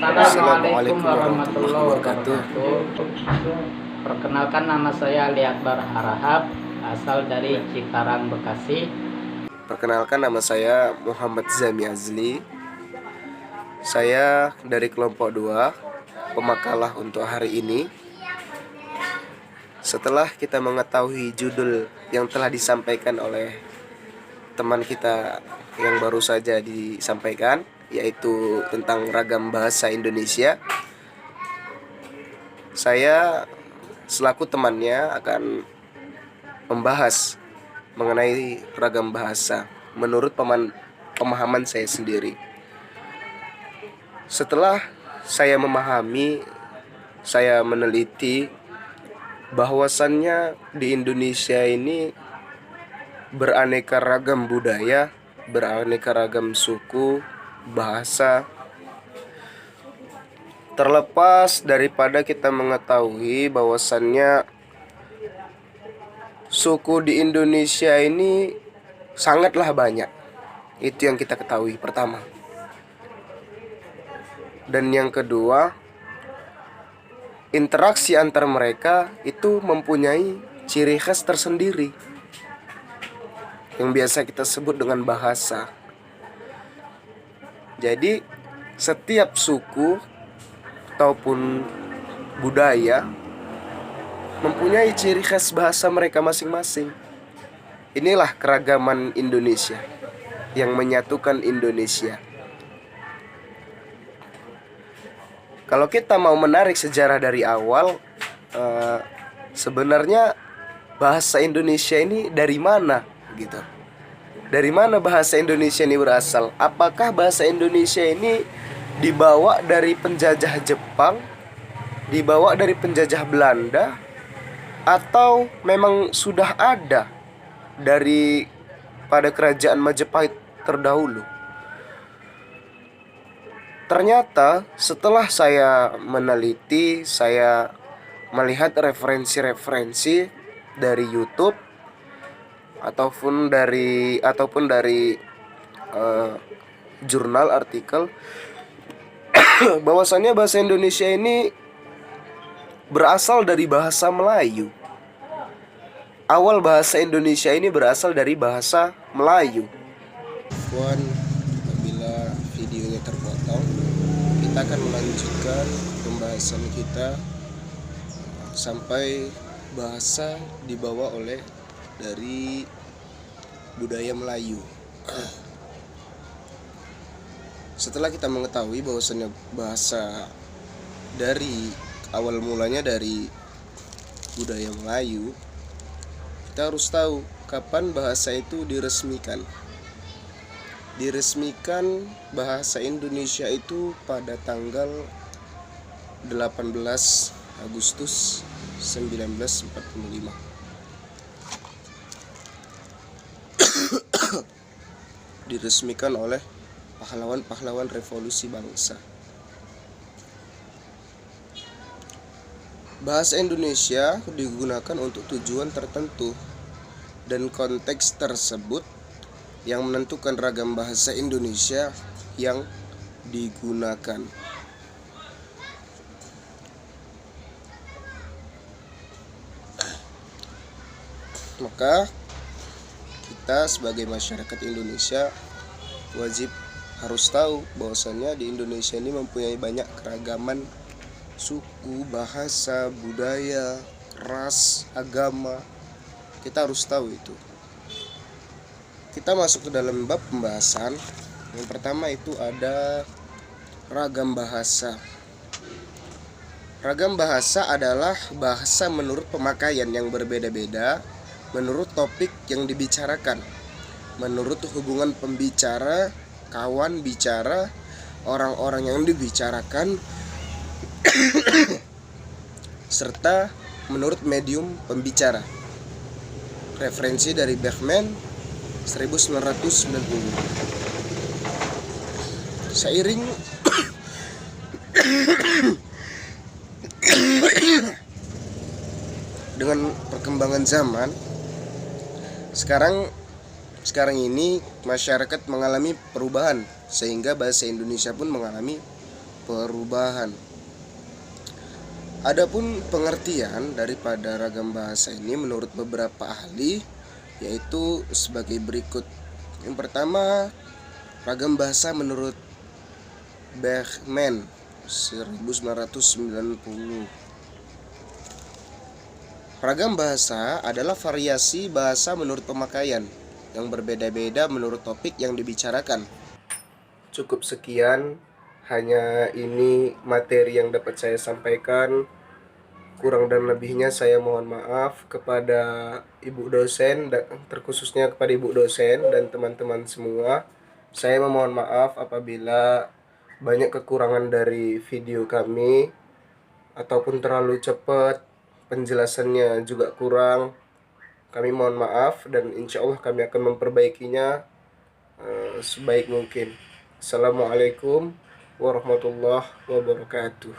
Assalamualaikum Assalamualaikum warahmatullahi warahmatullahi wabarakatuh. wabarakatuh. Perkenalkan, nama saya Ali Akbar Harahap, asal dari Cikarang, Bekasi. Perkenalkan, nama saya Muhammad Zami Azli. Saya dari kelompok 2, pemakalah untuk hari ini. Setelah kita mengetahui judul yang telah disampaikan oleh teman kita yang baru saja disampaikan, yaitu tentang ragam bahasa Indonesia, saya selaku temannya akan membahas mengenai ragam bahasa menurut pemahaman saya sendiri. Setelah saya memahami, saya meneliti bahwasannya di Indonesia ini beraneka ragam budaya, beraneka ragam suku, bahasa. Terlepas daripada kita mengetahui bahwasannya suku di Indonesia ini sangatlah banyak. Itu yang kita ketahui pertama. Dan yang kedua, interaksi antar mereka itu mempunyai ciri khas tersendiri yang biasa kita sebut dengan bahasa. Jadi setiap suku ataupun budaya mempunyai ciri khas bahasa mereka masing-masing. Inilah keragaman Indonesia yang menyatukan Indonesia. Kalau kita mau menarik sejarah dari awal, sebenarnya bahasa Indonesia ini dari mana gitu? Dari mana bahasa Indonesia ini berasal? Apakah bahasa Indonesia ini dibawa dari penjajah Jepang, dibawa dari penjajah Belanda, atau memang sudah ada dari pada kerajaan Majapahit terdahulu? Ternyata setelah saya meneliti, saya melihat referensi-referensi dari YouTube ataupun dari jurnal artikel, bahwasannya bahasa Indonesia ini berasal dari bahasa Melayu. Awal bahasa Indonesia ini berasal dari bahasa Melayu. Apabila videonya terpotong, kita akan melanjutkan pembahasan kita sampai bahasa dibawa oleh dari budaya Melayu. Setelah kita mengetahui bahwasannya bahasa dari awal mulanya dari budaya Melayu, kita harus tahu kapan bahasa itu diresmikan. Diresmikan bahasa Indonesia itu pada tanggal 18 Agustus 1945. Diresmikan oleh pahlawan-pahlawan revolusi bangsa. Bahasa Indonesia digunakan untuk tujuan tertentu, dan konteks tersebut yang menentukan ragam bahasa Indonesia yang digunakan. Maka kita sebagai masyarakat Indonesia wajib harus tahu bahwasannya di Indonesia ini mempunyai banyak keragaman suku, bahasa, budaya, ras, agama. Kita harus tahu itu. Kita masuk ke dalam bab pembahasan. Yang pertama itu ada ragam bahasa. Ragam bahasa adalah bahasa menurut pemakaian yang berbeda-beda, menurut topik yang dibicarakan, menurut hubungan pembicara, kawan bicara, orang-orang yang dibicarakan, serta menurut medium pembicara. Referensi dari Bergman 1990. Seiring dengan perkembangan zaman, sekarang ini masyarakat mengalami perubahan, sehingga bahasa Indonesia pun mengalami perubahan. Adapun pengertian daripada ragam bahasa ini menurut beberapa ahli yaitu sebagai berikut. Yang pertama, ragam bahasa menurut Bergman 1990. Ragam bahasa adalah variasi bahasa menurut pemakaian yang berbeda-beda menurut topik yang dibicarakan. Cukup sekian, hanya ini materi yang dapat saya sampaikan. Kurang dan lebihnya saya mohon maaf kepada ibu dosen, terkhususnya kepada ibu dosen dan teman-teman semua. Saya memohon maaf apabila banyak kekurangan dari video kami ataupun terlalu cepat, penjelasannya juga kurang. Kami mohon maaf dan insya Allah kami akan memperbaikinya sebaik mungkin. Assalamualaikum warahmatullahi wabarakatuh.